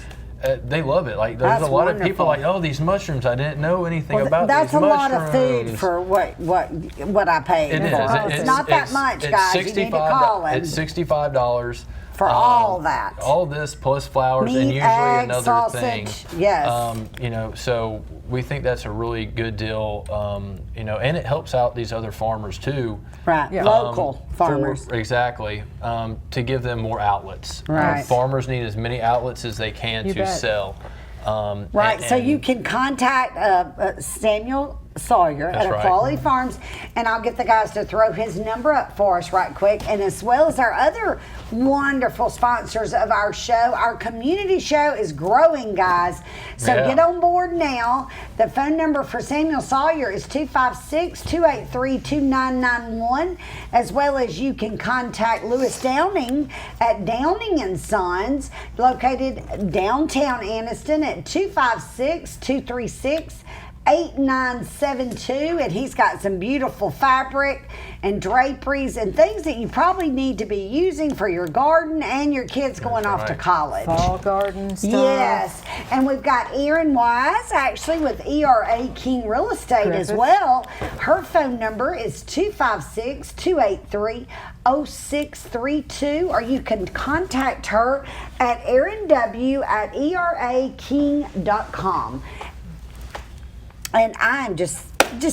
They love it. Like there's That's a lot of people wonderful. like, oh, these mushrooms, I didn't know anything about That's these a lot mushrooms. of food for what I paid It is. for. It's not that much, guys. You need to call it. It's $65 For all that. All this plus flowers and Meat, usually egg, another sausage, thing. yes. So we think that's a really good deal. And it helps out these other farmers too. Right, Yeah. local farmers. Exactly. To give them more outlets. Right. Farmers need as many outlets as they can You to bet. sell. Right, so you can contact Samuel Sawyer That's at right. Aquality Farms, and I'll get the guys to throw his number up for us right quick, and as well as our other wonderful sponsors of our show. Our community show is growing, guys, so Yeah. get on board now. The phone number for Samuel Sawyer is 256-283-2991, as well as you can contact Lewis Downing at Downing & Sons, located downtown Anniston at 256-236-8972, and he's got some beautiful fabric and draperies and things that you probably need to be using for your garden and your kids going off to right. college. Fall garden stuff. Yes, and we've got Erin Wise actually with ERA King Real Estate as Terrific. well. Her phone number is 256-283-0632, or you can contact her at erinw@eraking.com. And I'm just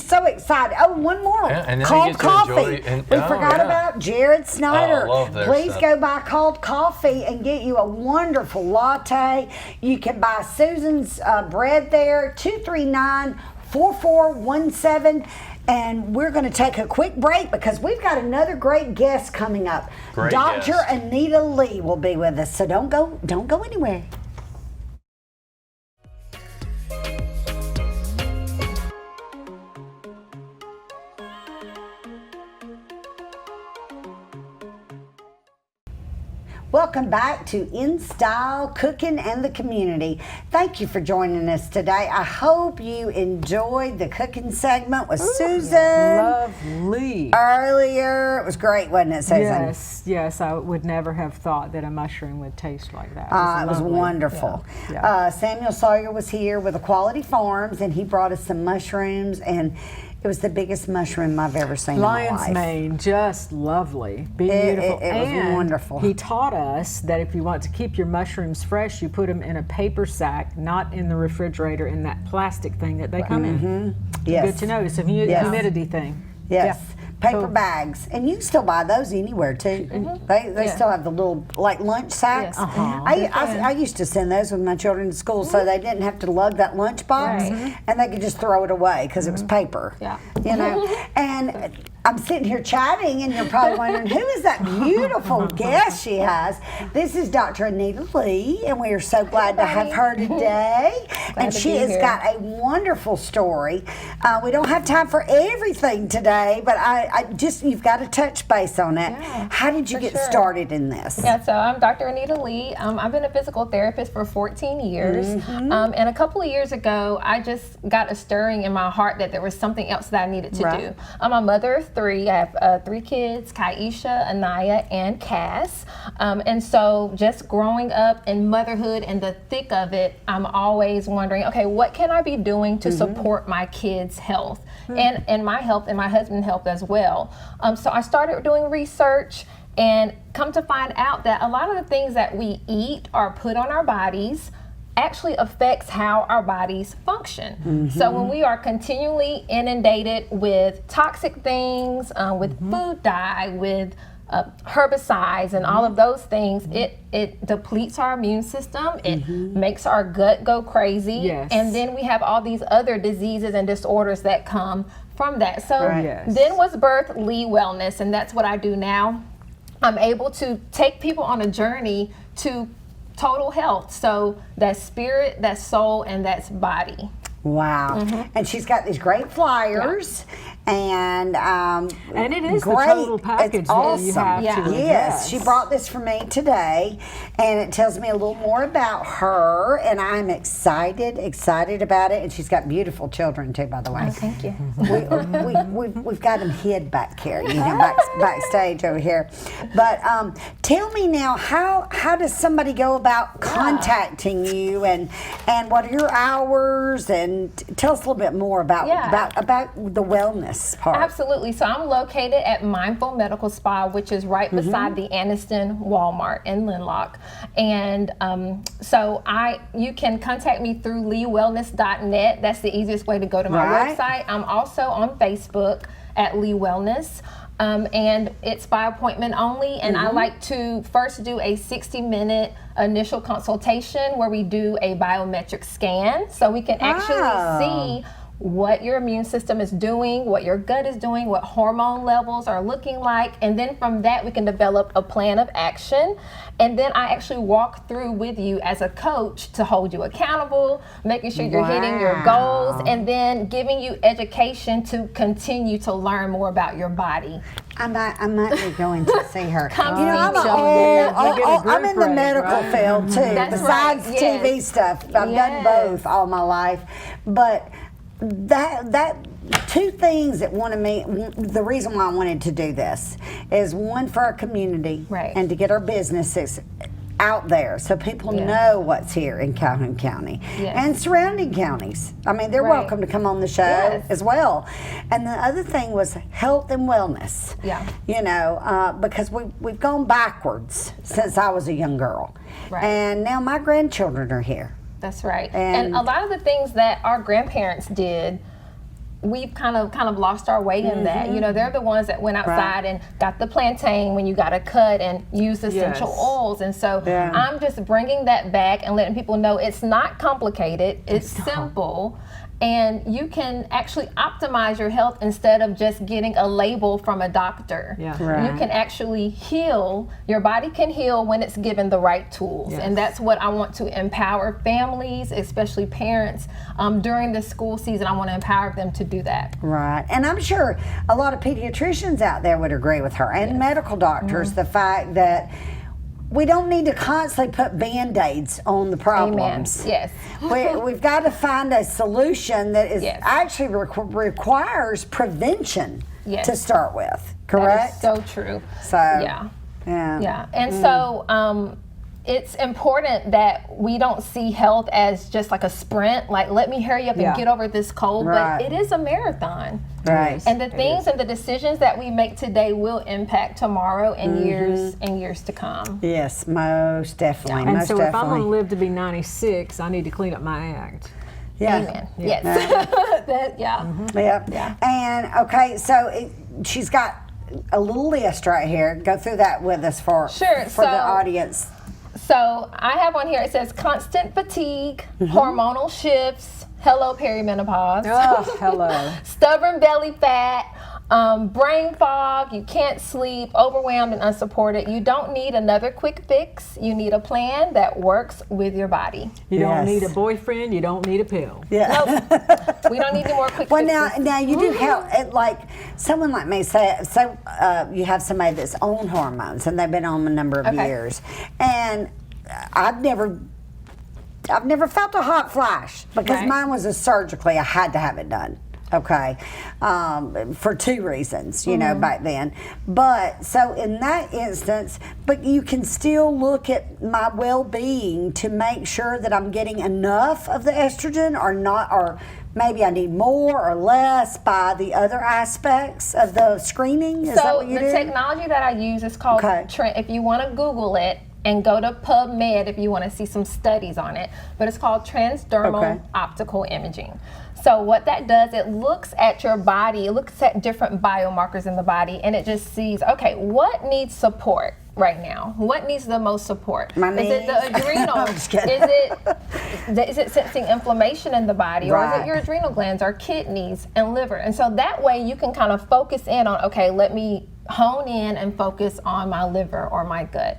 so excited. Oh, one more. Yeah, and then Called you get to Coffee. enjoy We oh, forgot yeah. about Jared Snyder. Oh, I love their Please stuff. go buy Called Coffee and get you a wonderful latte. You can buy Susan's bread there, 239-4417. And we're going to take a quick break because we've got another great guest coming up. Great Dr. guest. Anita Lee will be with us, so don't go anywhere. Welcome back to In Style Cooking and the Community. Thank you for joining us today. I hope you enjoyed the cooking segment with Susan. Lovely. Earlier. It was great, wasn't it, Susan? Yes. I would never have thought that a mushroom would taste like that. It was wonderful. Yeah. Samuel Sawyer was here with Aquality Farms, and he brought us some mushrooms, and it was the biggest mushroom I've ever seen in my life. Lion's mane, just lovely, beautiful. It was wonderful. He taught us that if you want to keep your mushrooms fresh, you put them in a paper sack, not in the refrigerator, in that plastic thing that they come in. Yes. Good to know. It's a humidity thing. Yes. Yeah. Paper Cool. bags. And you can still buy those anywhere, too. They still have the little, like, lunch sacks. Yes. I used to send those with my children to school so they didn't have to lug that lunch box, and they could just throw it away because it was paper. Yeah. You know? And I'm sitting here chatting, and you're probably wondering, who is that beautiful guest she has? This is Dr. Anita Lee, and we are so glad to have her today. And to she be has here. got a wonderful story. We don't have time for everything today, but I just, you've got to touch base on it. Yeah, How did you for get sure. started in this? Yeah, so I'm Dr. Anita Lee. I've been a physical therapist for 14 years. And a couple of years ago, I just got a stirring in my heart that there was something else that I needed to Right. do. I'm a mother of three. I have 3 kids, Kaisha, Anaya, and Cass. And so just growing up in motherhood in the thick of it, I'm always wondering, okay, what can I be doing to support my kids' health and my health and my husband's health as well? So I started doing research and come to find out that a lot of the things that we eat or put on our bodies actually affects how our bodies function. So when we are continually inundated with toxic things, with food dye, with herbicides and all of those things, it depletes our immune system, it makes our gut go crazy, Yes. and then we have all these other diseases and disorders that come from that. So Right. Yes. then was birthed Lee Wellness, and that's what I do now. I'm able to take people on a journey to total health. So that's spirit, that's soul, and that's body. Wow. And she's got these great flyers. And it is the great. total package It's that awesome. you have Yeah. to Yes, address. she brought this for me today, and it tells me a little more about her, and I'm excited about it. And she's got beautiful children too, by the way. Oh, thank you. We've got them hid back here, backstage over here. But tell me now, how does somebody go about contacting you, and what are your hours, and tell us a little bit more about the wellness part. Absolutely. So I'm located at Mindful Medical Spa, which is right beside the Anniston Walmart in Linlock. And so you can contact me through leewellness.net. That's the easiest way to go to my website. I'm also on Facebook at Lee Wellness. And it's by appointment only. And I like to first do a 60-minute initial consultation where we do a biometric scan so we can actually see what your immune system is doing, what your gut is doing, what hormone levels are looking like, and then from that we can develop a plan of action. And then I actually walk through with you as a coach to hold you accountable, making sure you're hitting your goals, and then giving you education to continue to learn more about your body. I might be going to see her. Come you know, see I'm in the medical field too. That's Besides right, TV yes. stuff, I've done both all my life. But that two things that wanted me, the reason why I wanted to do this is one, for our community, and to get our businesses out there so people know what's here in Calhoun County and surrounding counties. I mean, they're welcome to come on the show as well. And the other thing was health and wellness. You know, because we've gone backwards since I was a young girl. And now my grandchildren are here. That's right. And a lot of the things that our grandparents did, we've kind of lost our way in that. You know, they're the ones that went outside and got the plantain when you got a cut and used essential oils. And so I'm just bringing that back and letting people know it's not complicated. It's simple. And you can actually optimize your health instead of just getting a label from a doctor. You can actually heal. Your body can heal when it's given the right tools. And that's what I want to empower families, especially parents, during the school season. I want to empower them to do that. Right. And I'm sure a lot of pediatricians out there would agree with her, and medical doctors, the fact that we don't need to constantly put Band-Aids on the problems. Yes. We've got to find a solution that is Yes. actually requires prevention Yes. to start with. That Correct? is so true. So, Yeah. yeah. Yeah. And so it's important that we don't see health as just like a sprint, like let me hurry up and Yeah. get over this cold, Right. but it is a marathon. Right. And the things and the decisions that we make today will impact tomorrow and years to come. Yes, most definitely. And most so if I'm definitely. going to live to be 96, I need to clean up my act. yeah. Amen. Yeah. Yes. Yeah. Yeah. Yeah. And okay, so she's got a little list right here. Go through that with us for Sure, for the so- audience. So I have on here, it says constant fatigue, hormonal shifts, hello perimenopause, Oh, hello. stubborn belly fat, brain fog, you can't sleep, overwhelmed and unsupported. You don't need another quick fix. You need a plan that works with your body. You don't Yes. need a boyfriend. You don't need a pill. Yeah. We don't need any more quick Well, fixes. now you do help. Like someone like me, say you have somebody that's on hormones and they've been on a number of Okay. years, and I've never felt a hot flash because Right. mine was surgically. I had to have it done. Okay, for two reasons, you know, back then. But so in that instance, but you can still look at my well-being to make sure that I'm getting enough of the estrogen or not, or maybe I need more or less by the other aspects of the screening. Is that So what you the do? technology that I use is called, Okay. if you want to Google it and go to PubMed if you want to see some studies on it, but it's called transdermal Okay. optical imaging. So what that does, it looks at your body, it looks at different biomarkers in the body, and it just sees, okay, what needs support right now? What needs the most support? My Is it the knees. adrenal? I'm just kidding. Is it sensing inflammation in the body, or is Right. it your adrenal glands or kidneys and liver? And so that way you can kind of focus in on, okay, let me hone in and focus on my liver or my gut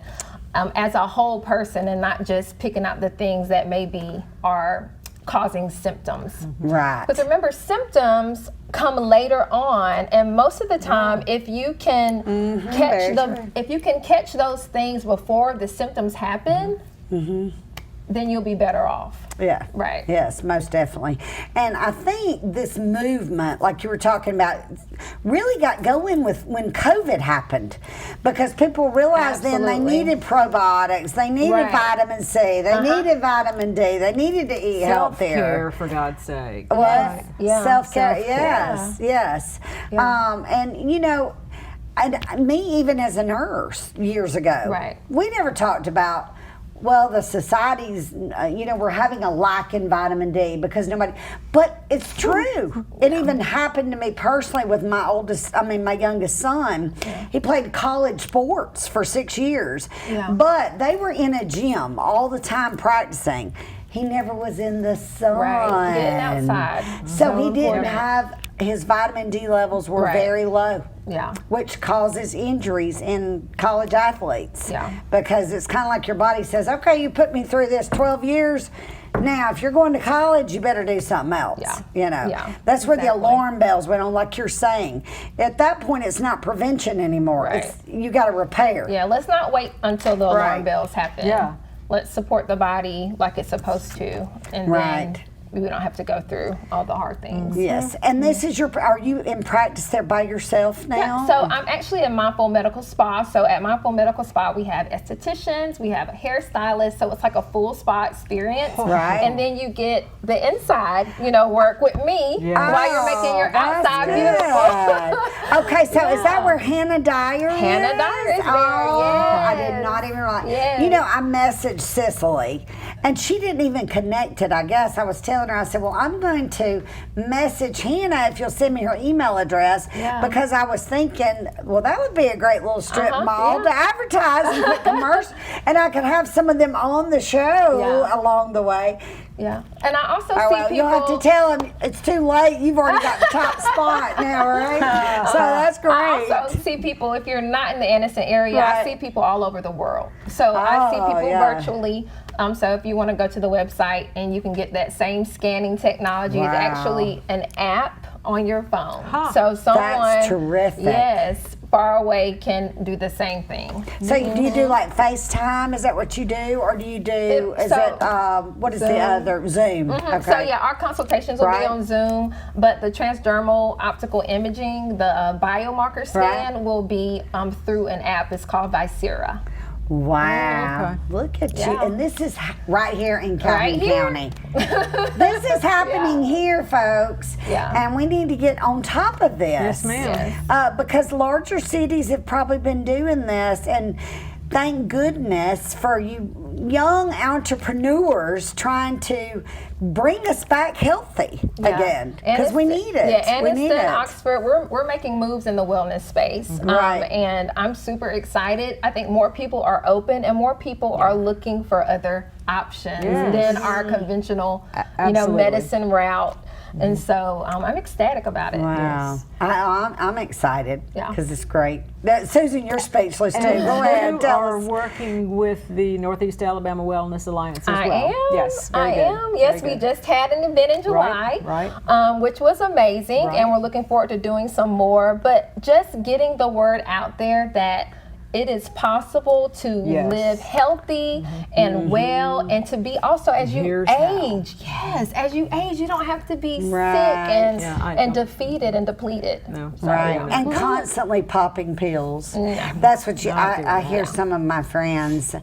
as a whole person, and not just picking out the things that maybe are causing symptoms. Right. But remember, symptoms come later on, and most of the time, if you can very true. if you can catch those things before the symptoms happen, then you'll be better off. Yeah. Right. Yes, most definitely. And I think this movement, like you were talking about, really got going with when COVID happened, because people realized then they Absolutely. needed probiotics, they needed Right. vitamin C, they needed vitamin D, they needed to eat Self-care, healthier. for God's sake. What? Yeah. Self-care. Self-care. Yes, yes. And you know, and me even as a nurse years ago, Right. we never talked about, well, the society's, you know, we're having a lack in vitamin D because nobody, but it's true. It even happened to me personally with my youngest son. He played college sports for 6 years, Yeah. but they were in a gym all the time practicing. He never was in the sun. Right. Getting outside. So he didn't important. have, his vitamin D levels were Right. very low. Yeah. Which causes injuries in college athletes. Yeah. Because it's kind of like your body says, okay, you put me through this 12 years. Now, if you're going to college, you better do something else. Yeah. You know, Yeah, that's where the exactly. alarm bells went on, like you're saying. At that point, it's not prevention anymore. Right. It's, you got to repair. Yeah, let's not wait until the alarm Right. bells happen. Yeah. Let's support the body like it's supposed to, and Right. then we don't have to go through all the hard things. Yes. And this is are you in practice there by yourself now? Yeah, so I'm actually a Mindful Medical Spa. So at Mindful Medical Spa, we have estheticians, we have a hairstylist, so it's like a full spa experience. Right. And then you get the inside, work with me Yeah. while you're making your that's outside good. beautiful. Okay, so is that where Hannah Dyer is? Hannah Dyer is there, I did yes. not even realize. Yes. You know, I messaged Cicely, and she didn't even connect it, I guess. I was telling her, I said, well, I'm going to message Hannah if you'll send me her email address, Yeah. because I was thinking, well, that would be a great little strip mall yeah. to advertise and put commercials, and I could have some of them on the show Yeah. along the way. Yeah. And I also Oh, see well, people. you'll have to tell him it's too late. You've already got the top spot now, right? So that's great. I also see people, if you're not in the Anniston area, I Right. see people all over the world. So I see Oh, people yeah. virtually. So if you want to go to the website and you can get that same scanning technology, Wow. it's actually an app on your phone. Huh. So someone. That's terrific. Yes. far away can do the same thing. So do you do like FaceTime? Is that what you do, or do you do? What is the other Zoom? Okay. So yeah, our consultations will be on Zoom, but the transdermal optical imaging, the biomarker scan, will be through an app. It's called Vicera. Wow. Okay. Look at you. Yeah. And this is right here in Calhoun Right here. County. This is happening here, folks. Yeah. And we need to get on top of this. Yes, ma'am. Because larger cities have probably been doing this. And thank goodness for you young entrepreneurs trying to bring us back healthy again. Because we need it. Yeah, we need Anniston, it. Oxford, we're making moves in the wellness space. Right. And I'm super excited. I think more people are open and more people are looking for other options than our conventional, Absolutely. medicine route. And so I'm ecstatic about it. Wow. Yes. I'm excited Yeah. because it's great. Susan, you're speechless too. And Go ahead, you tell are us. working with the Northeast Alabama Wellness Alliance as I well. am. Yes, very I good. am. Yes, Very we good. just had an event in July, right. which was amazing, Right. and we're looking forward to doing some more. But just getting the word out there that it is possible to Yes. live healthy and well, and to be also as you Here's how. age. Yes, as you age, you don't have to be Right. sick and Yeah, I and don't. defeated and depleted. No. Right, Yeah. and constantly popping pills. Yeah. That's what you. I do I that. hear some of my friends,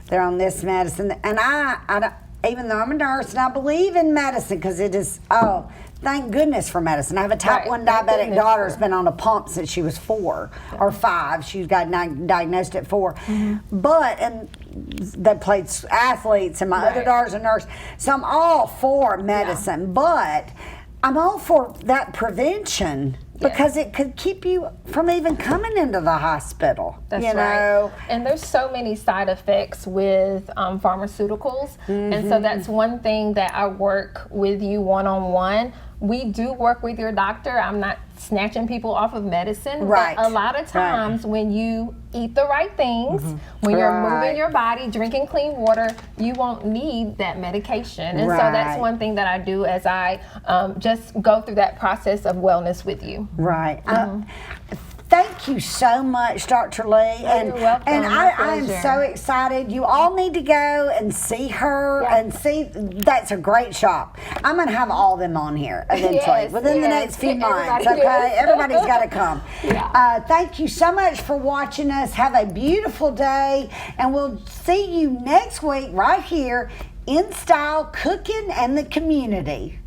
they're on this medicine, and I don't, even though I'm a nurse and I believe in medicine because it is. Oh, thank goodness for medicine. I have a type Right, 1 thank diabetic goodness daughter for- who's been on a pump since she was 4 or 5. She got diagnosed at 4, and they played athletes, and my other Right. daughter's a nurse. So I'm all for medicine, but I'm all for that prevention. Because it could keep you from even coming into the hospital. That's you know? right. And there's so many side effects with pharmaceuticals. And so that's one thing that I work with you one-on-one. We do work with your doctor. I'm not snatching people off of medicine. Right. But a lot of times when you eat the right things, when you're Right. moving your body, drinking clean water, you won't need that medication. And so that's Right. one thing that I do as I just go through that process of wellness with you. Right. Thank you so much, Dr. Lee. And, you're welcome. and My I am pleasure. so excited. You all need to go and see her Yeah. and see. That's a great shop. I'm going to have all them on here eventually Yes, within the yes. next few months. Everybody Okay, is. everybody's got to come. Yeah. Thank you so much for watching us. Have a beautiful day, and we'll see you next week right here in Style Cooking and the Community.